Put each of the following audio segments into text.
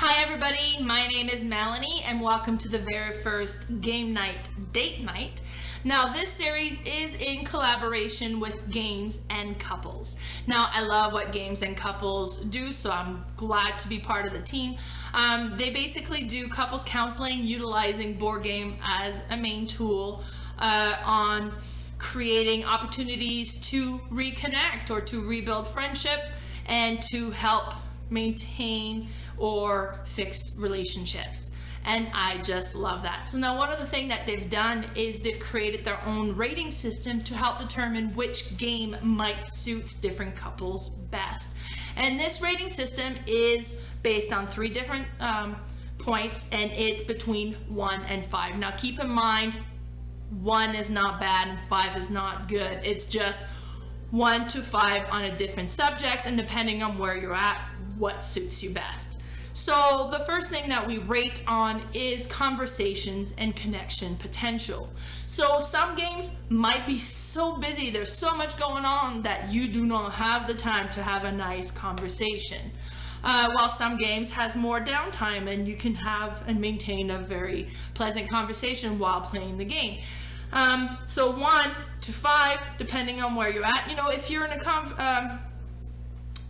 Hi everybody, my name is Melanie and welcome to the very first game night date night. Now this series is in collaboration with Games&Couples. Now I love what Games&Couples do, so I'm glad to be part of the team. They basically do couples counseling utilizing board game as a main tool on creating opportunities to reconnect or to rebuild friendship and to help maintain or fix relationships. And I just love that. So now one of the things that they've done is they've created their own rating system to help determine which game might suit different couples best. And this rating system is based on 3 different points, and it's between 1 and 5. Now keep in mind, 1 is not bad and 5 is not good. It's just 1 to 5 on a different subject, and depending on where you're at, what suits you best. So the first thing that we rate on is conversations and connection potential. So some games might be so busy, there's so much going on that you do not have the time to have a nice conversation. While some games has more downtime and you can have and maintain a very pleasant conversation while playing the game. So 1 to 5, depending on where you're at. You know, if you're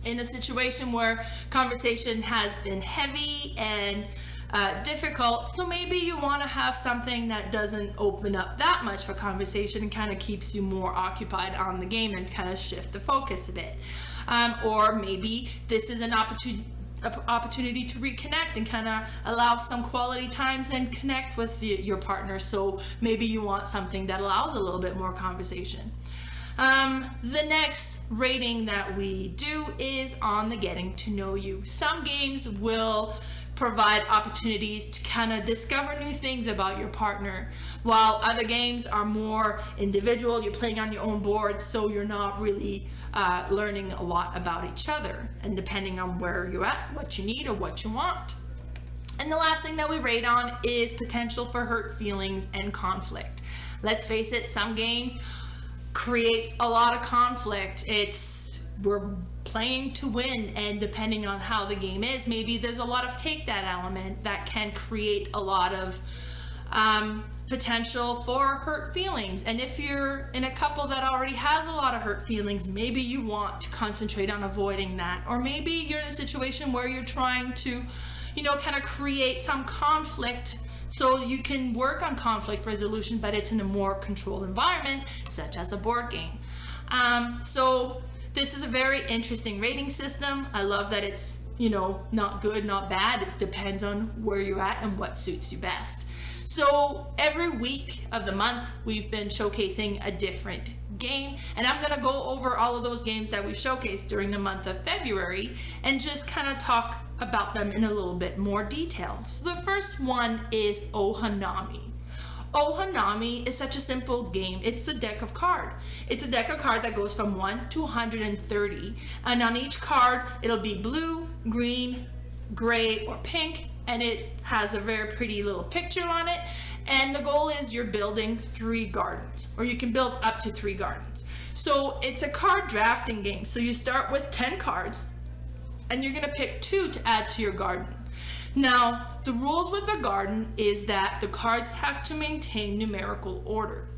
in a situation where conversation has been heavy and difficult, so maybe you want to have something that doesn't open up that much for conversation and kind of keeps you more occupied on the game and kind of shift the focus a bit. Or maybe this is an opportunity to reconnect and kind of allow some quality times and connect with your partner, so maybe you want something that allows a little bit more conversation. The next rating that we do is on the getting to know you. Some games will provide opportunities to kind of discover new things about your partner, while other games are more individual. You're playing on your own board, so you're not really learning a lot about each other, and depending on where you're at, what you need or what you want. And the last thing that we rate on is potential for hurt feelings and conflict. Let's face it, some games creates a lot of conflict. We're playing to win, and depending on how the game is, maybe there's a lot of take that element that can create a lot of potential for hurt feelings. And if you're in a couple that already has a lot of hurt feelings, maybe you want to concentrate on avoiding that. Or maybe you're in a situation where you're trying to, kind of create some conflict so you can work on conflict resolution, but it's in a more controlled environment, such as a board game. So this is a very interesting rating system. I love that it's, not good, not bad. It depends on where you're at and what suits you best. So every week of the month, we've been showcasing a different game, and I'm going to go over all of those games that we showcased during the month of February and just kind of talk about them in a little bit more detail. So the first one is Ohanami. Ohanami is such a simple game. It's a deck of cards. It's a deck of cards that goes from 1 to 130, and on each card it'll be blue, green, gray, or pink, and it has a very pretty little picture on it. And the goal is you're building 3 gardens, or you can build up to 3 gardens. So it's a card drafting game. So you start with 10 cards, and you're going to pick 2 to add to your garden. Now, the rules with a garden is that the cards have to maintain numerical order.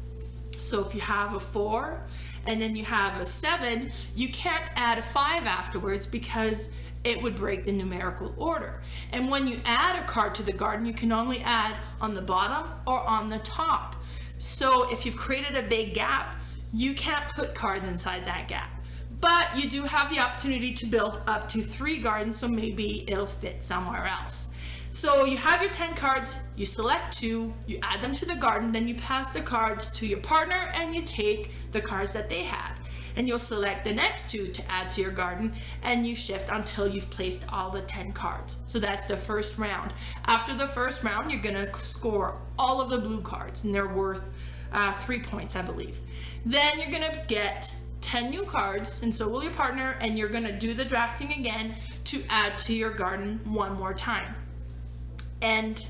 So if you have a 4 and then you have a 7, you can't add a 5 afterwards because it would break the numerical order. And when you add a card to the garden, you can only add on the bottom or on the top. So if you've created a big gap, you can't put cards inside that gap. But you do have the opportunity to build up to 3 gardens, so maybe it'll fit somewhere else. So you have your 10 cards, you select 2, you add them to the garden, then you pass the cards to your partner and you take the cards that they had. And you'll select the next 2 to add to your garden, and you shift until you've placed all the 10 cards. So that's the first round. After the first round, you're gonna score all of the blue cards, and they're worth 3 points, I believe. Then you're gonna get 10 new cards, and so will your partner, and you're gonna do the drafting again to add to your garden one more time. And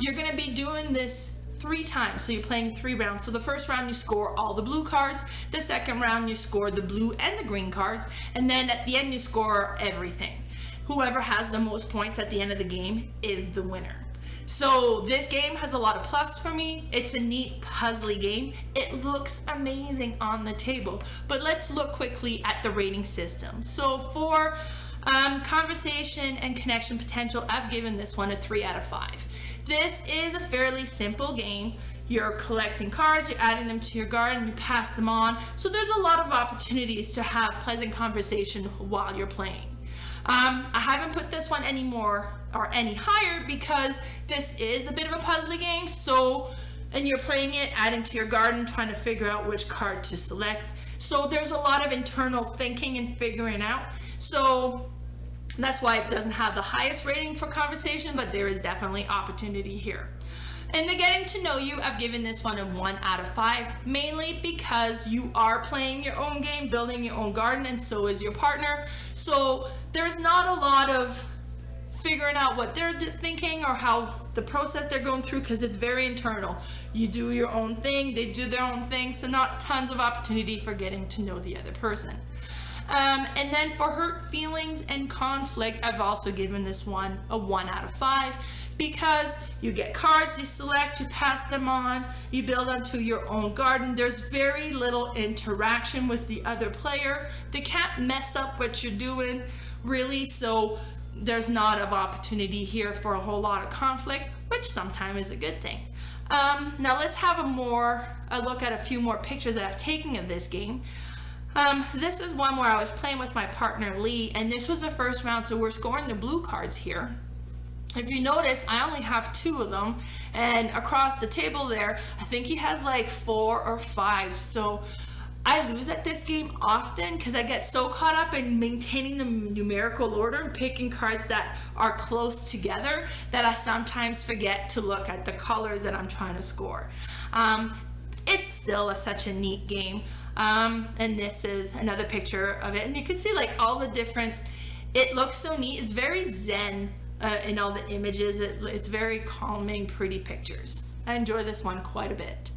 you're gonna be doing this 3 times, so you're playing 3 rounds. So the first round you score all the blue cards, the second round you score the blue and the green cards, and then at the end you score everything. whoever has the most points at the end of the game is the winner. So this game has a lot of plus for me. It's a neat puzzly game. It looks amazing on the table. But let's look quickly at the rating system. So for conversation and connection potential, I've given this one a 3 out of 5. This is a fairly simple game. You're collecting cards, you're adding them to your garden, you pass them on. So there's a lot of opportunities to have pleasant conversation while you're playing. I haven't put this one any higher because this is a bit of a puzzly game. So, and you're playing it, adding to your garden, trying to figure out which card to select. So there's a lot of internal thinking and figuring out. So that's why it doesn't have the highest rating for conversation, but there is definitely opportunity here. And the getting to know you, I've given this one a 1 out of 5, mainly because you are playing your own game, building your own garden, and so is your partner. So there's not a lot of figuring out what they're thinking or how the process they're going through, because it's very internal. You do your own thing, they do their own thing, so not tons of opportunity for getting to know the other person. And then for hurt feelings and conflict, I've also given this one a 1 out of 5 because you get cards, you select, you pass them on, you build onto your own garden. There's very little interaction with the other player. They can't mess up what you're doing, really, so there's not of opportunity here for a whole lot of conflict, which sometimes is a good thing. Now let's have a look at a few more pictures that I've taken of this game. This is one where I was playing with my partner Lee, and this was the first round, so we're scoring the blue cards here. If you notice, I only have 2 of them, and across the table there, I think he has like 4 or 5. So I lose at this game often because I get so caught up in maintaining the numerical order and picking cards that are close together that I sometimes forget to look at the colors that I'm trying to score. It's still such a neat game. And this is another picture of it, and you can see like all the different, it looks so neat. It's very zen in all the images. It's very calming, pretty pictures. I enjoy this one quite a bit.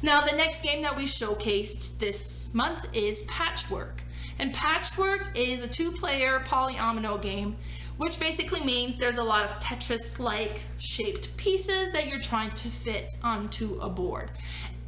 Now the next game that we showcased this month is Patchwork, and Patchwork is a 2-player polyomino game, which basically means there's a lot of Tetris-like shaped pieces that you're trying to fit onto a board,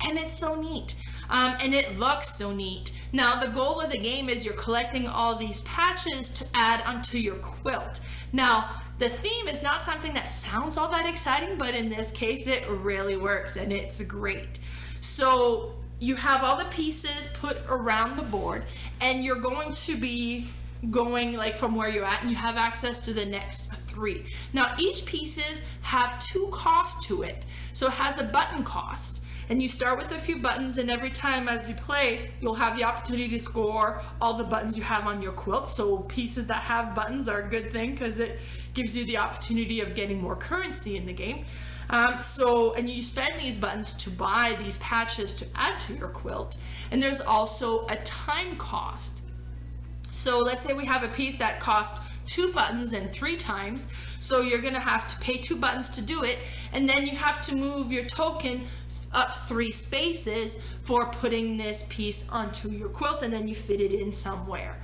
and it's so neat. And it looks so neat. Now the goal of the game is you're collecting all these patches to add onto your quilt. Now the theme is not something that sounds all that exciting, but in this case it really works and it's great. So you have all the pieces put around the board, and you're going to be going like from where you're at, and you have access to the next 3. Now each pieces have 2 costs to it. So it has a button cost. And you start with a few buttons, and every time as you play, you'll have the opportunity to score all the buttons you have on your quilt. So pieces that have buttons are a good thing because it gives you the opportunity of getting more currency in the game. And you spend these buttons to buy these patches to add to your quilt. And there's also a time cost. So let's say we have a piece that costs 2 buttons and 3 times. So you're going to have to pay 2 buttons to do it, and then you have to move your token up 3 spaces for putting this piece onto your quilt, and then you fit it in somewhere.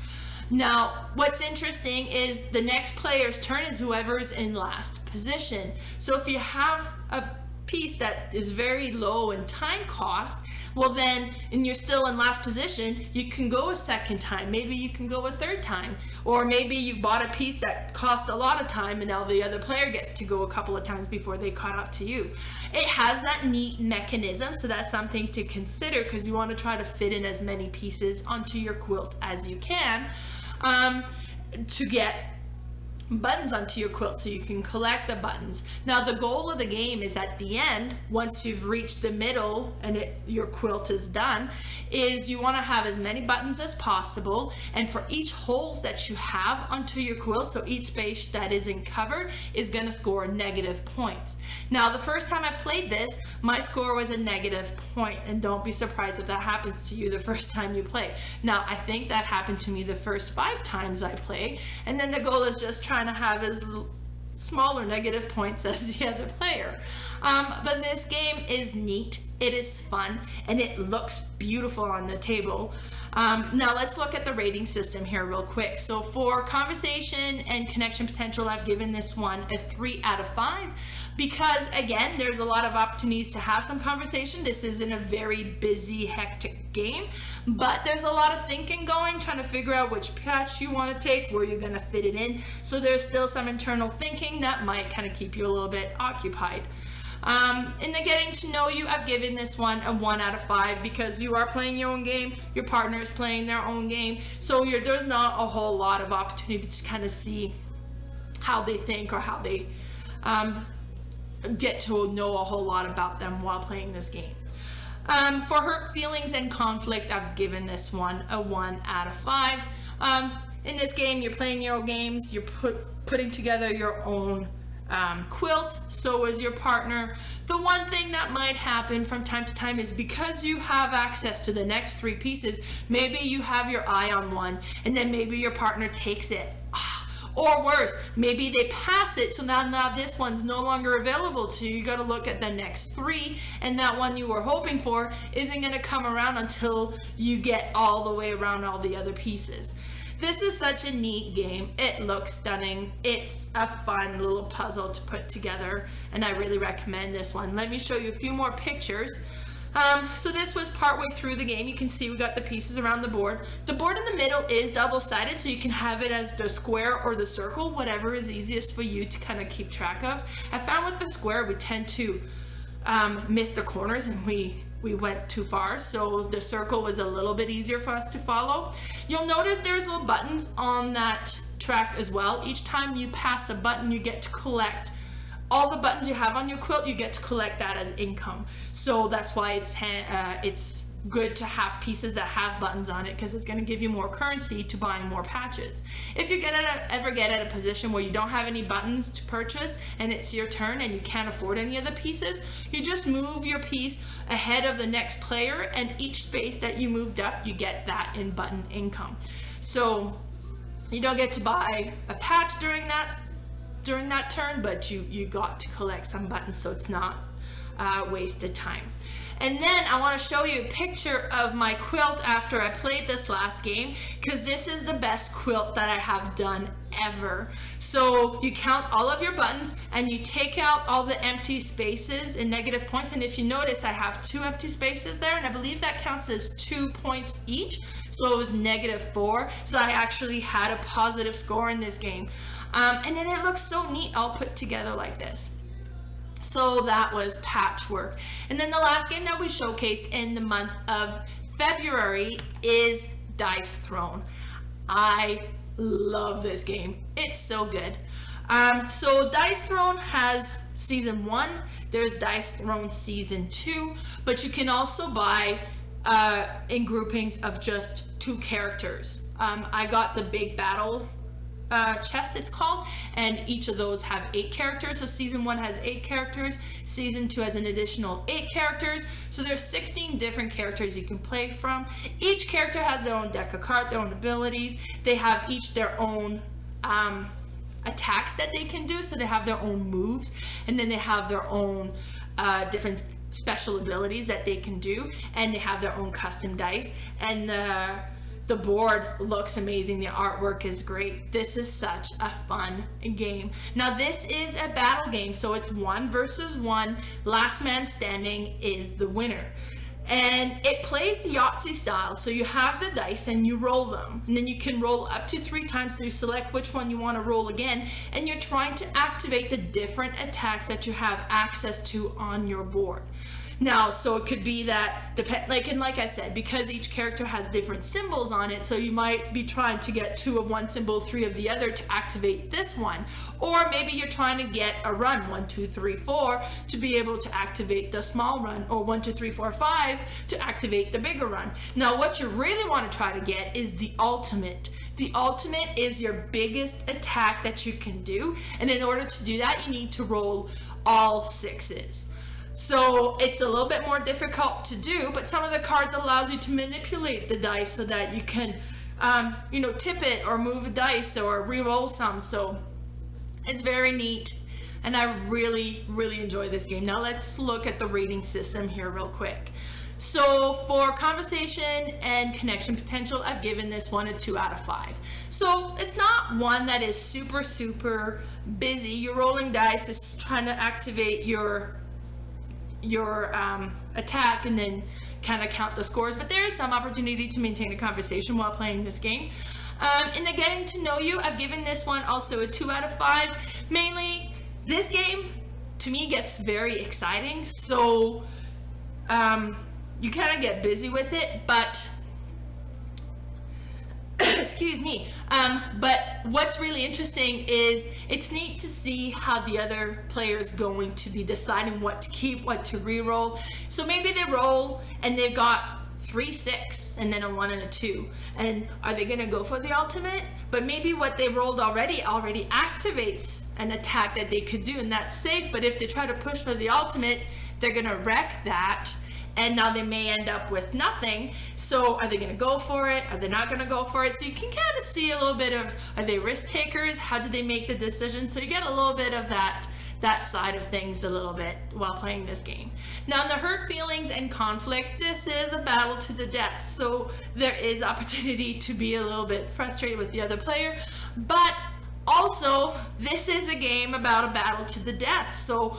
Now what's interesting is the next player's turn is whoever's in last position. So if you have a piece that is very low in time cost, well then, and you're still in last position, you can go a second time, maybe you can go a third time, or maybe you bought a piece that cost a lot of time and now the other player gets to go a couple of times before they caught up to you. It has that neat mechanism, so that's something to consider because you want to try to fit in as many pieces onto your quilt as you can to get buttons onto your quilt so you can collect the buttons. Now the goal of the game is at the end, once you've reached the middle and your quilt is done, is you want to have as many buttons as possible, and for each holes that you have onto your quilt, so each space that isn't covered is going to score negative points. Now the first time I played this, my score was a negative point, and don't be surprised if that happens to you the first time you play. Now I think that happened to me the first 5 times I play, and then the goal is just trying to have as smaller negative points as the other player. But this game is neat, it is fun, and it looks beautiful on the table. Now let's look at the rating system here real quick. So for conversation and connection potential, I've given this one a 3 out of 5 because, again, there's a lot of opportunities to have some conversation. This isn't a very busy, hectic game, but there's a lot of thinking going, trying to figure out which patch you want to take, where you're going to fit it in. So there's still some internal thinking that might kind of keep you a little bit occupied. In the getting to know you, I've given this one a 1 out of 5 because you are playing your own game, your partner is playing their own game, so there's not a whole lot of opportunity to kind of see how they think or how they get to know a whole lot about them while playing this game. For hurt feelings and conflict, I've given this one a 1 out of 5. In this game, you're playing your own games, you're putting together your own quilt, so is your partner. The one thing that might happen from time to time is because you have access to the next 3 pieces, maybe you have your eye on one and then maybe your partner takes it. Or worse, maybe they pass it, so now this one's no longer available to you. You got to look at the next 3, and that one you were hoping for isn't going to come around until you get all the way around all the other pieces. This is such a neat game. It looks stunning. It's a fun little puzzle to put together, and I really recommend this one. Let me show you a few more pictures. So this was partway through the game. You can see we got the pieces around the board. The board in the middle is double-sided, so you can have it as the square or the circle, whatever is easiest for you to kind of keep track of. I found with the square we tend to miss the corners and we went too far, so the circle was a little bit easier for us to follow. You'll notice there's little buttons on that track as well. Each time you pass a button, you get to collect all the buttons you have on your quilt. You get to collect that as income. So that's why it's good to have pieces that have buttons on it, because it's going to give you more currency to buying more patches. If you ever get at a position where you don't have any buttons to purchase and it's your turn and you can't afford any of the pieces, you just move your piece ahead of the next player, and each space that you moved up, you get that in button income. So you don't get to buy a patch during that turn, but you got to collect some buttons, so it's not wasted time. And then I want to show you a picture of my quilt after I played this last game, because this is the best quilt that I have done ever. So you count all of your buttons and you take out all the empty spaces and negative points, and if you notice I have 2 empty spaces there, and I believe that counts as 2 points each, so it was -4, so I actually had a positive score in this game. And then it looks so neat all put together like this. So that was Patchwork. And then the last game that we showcased in the month of February is Dice Throne. I love this game. It's so good. So Dice Throne has Season 1. There's Dice Throne Season 2. But you can also buy in groupings of just 2 characters. I got the Big Battle chest, it's called, and each of those have 8 characters. So Season 1 has 8 characters, Season 2 has an additional 8 characters, so there's 16 different characters you can play from. Each character has their own deck of cards, their own abilities. They have each their own attacks that they can do, so they have their own moves, and then they have their own different special abilities that they can do, and they have their own custom dice, and the board looks amazing. The artwork is great. This is such a fun game. Now this is a battle game, so it's 1 versus 1. Last man standing is the winner. And it plays Yahtzee style, so you have the dice and you roll them. And then you can roll up to 3 times, so you select which one you want to roll again. And you're trying to activate the different attacks that you have access to on your board. Now, so it could be that, like I said, because each character has different symbols on it, so you might be trying to get 2 of one symbol, 3 of the other to activate this one. Or maybe you're trying to get a run, 1, 2, 3, 4, to be able to activate the small run, or 1, 2, 3, 4, 5 to activate the bigger run. Now, what you really want to try to get is the ultimate. The ultimate is your biggest attack that you can do, and in order to do that, you need to roll all 6s. So it's a little bit more difficult to do, but some of the cards allows you to manipulate the dice so that you can, tip it or move a dice or re-roll some. So it's very neat, and I really, really enjoy this game. Now let's look at the rating system here real quick. So for conversation and connection potential, I've given this one a 2 out of 5. So it's not one that is super, super busy. You're rolling dice, just trying to activate your attack and then kind of count the scores. But there is some opportunity to maintain a conversation while playing this game. In the getting to know you, I've given this one also a 2 out of 5. Mainly, this game to me gets very exciting. So you kind of get busy with it, but excuse me. But what's really interesting is it's neat to see how the other player is going to be deciding what to keep, what to re-roll. So maybe they roll and they've got 3 6 and then a 1 and a 2, and are they going to go for the ultimate? But maybe what they rolled already activates an attack that they could do, and that's safe. But if they try to push for the ultimate, they're going to wreck that, and now they may end up with nothing. So are they going to go for it? Are they not going to go for it? So you can kind of see a little bit of, are they risk takers? How do they make the decision? So you get a little bit of that side of things a little bit while playing this game. Now, in the hurt feelings and conflict, this is a battle to the death. So there is opportunity to be a little bit frustrated with the other player, but also this is a game about a battle to the death. So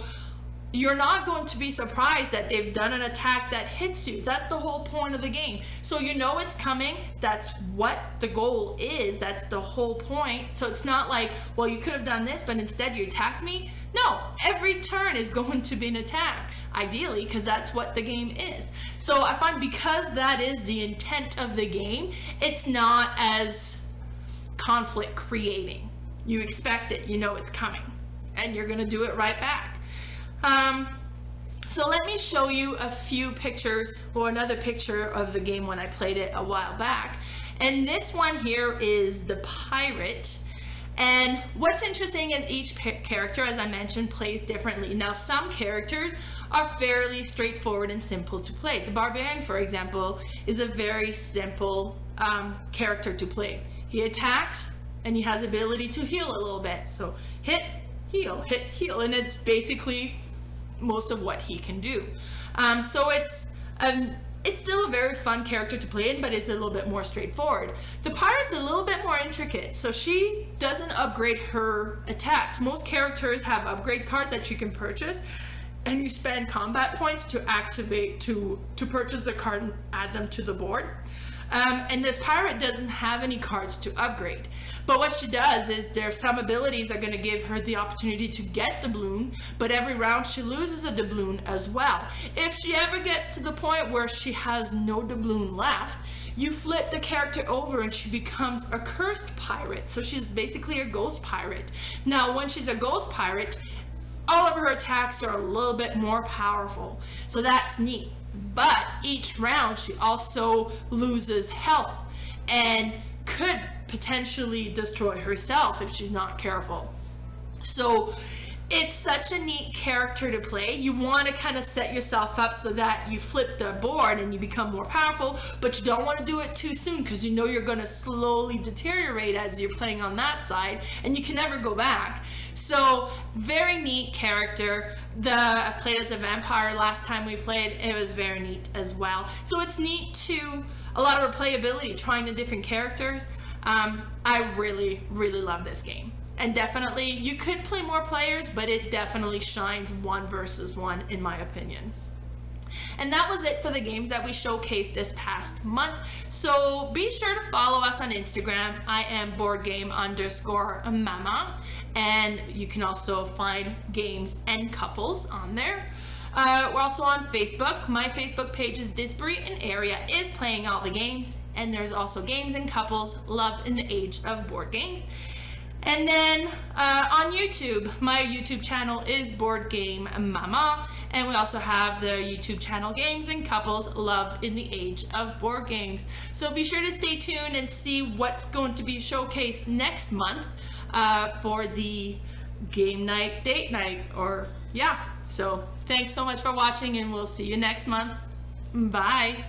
you're not going to be surprised that they've done an attack that hits you. That's the whole point of the game. So you know it's coming. That's what the goal is. That's the whole point. So it's not like, well, you could have done this, but instead you attacked me. No, every turn is going to be an attack, ideally, because that's what the game is. So I find because that is the intent of the game, it's not as conflict creating. You expect it, you know it's coming, and you're going to do it right back. So let me show you a few pictures, or another picture of the game when I played it a while back. And this one here is the pirate. And what's interesting is each character, as I mentioned, plays differently. Now, some characters are fairly straightforward and simple to play. The barbarian, for example, is a very simple character to play. He attacks, and he has ability to heal a little bit. So hit, heal, and it's basically most of what he can do. So it's still a very fun character to play in, but it's a little bit more straightforward. The pirate's a little bit more intricate, so she doesn't upgrade her attacks. Most characters have upgrade cards that you can purchase, and you spend combat points to activate, to purchase the card and add them to the board. And this pirate doesn't have any cards to upgrade. But what she does is there's some abilities that are going to give her the opportunity to get doubloon, but every round she loses a doubloon as well. If she ever gets to the point where she has no doubloon left, you flip the character over and she becomes a cursed pirate. So she's basically a ghost pirate. Now, when she's a ghost pirate, all of her attacks are a little bit more powerful. So that's neat. But each round she also loses health and could potentially destroy herself if she's not careful. So it's such a neat character to play. You want to kind of set yourself up so that you flip the board and you become more powerful, but you don't want to do it too soon because you know you're going to slowly deteriorate as you're playing on that side, and you can never go back. So very neat character. I've played as a vampire last time we played. It was very neat as well. So it's neat to a lot of replayability, trying the different characters. I really, really love this game. And definitely, you could play more players, but it definitely shines 1 versus 1 in my opinion. And that was it for the games that we showcased this past month. So be sure to follow us on Instagram. I am boardgame_mama. And you can also find Games and Couples on there. We're also on Facebook. My Facebook page is Disbury and Area is playing all the games. And there's also Games and Couples, Love in the Age of Board Games. And then on YouTube, my YouTube channel is Board Game Mama, and we also have the YouTube channel Games and Couples, Love in the Age of Board Games. So be sure to stay tuned and see what's going to be showcased next month for the game night, date night, or yeah. So thanks so much for watching, and we'll see you next month. Bye.